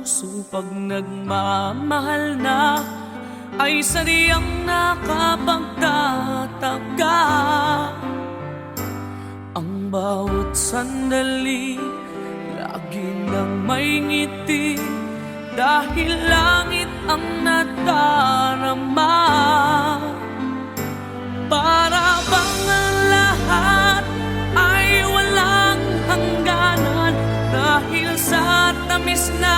puso pag nagmamahal na ay sadyang nakapagtataga. Ang bawat sandali lagi nang may ngiti, dahil langit ang nadarama. Para bang ang lahat ay walang hangganan, dahil sa tamis na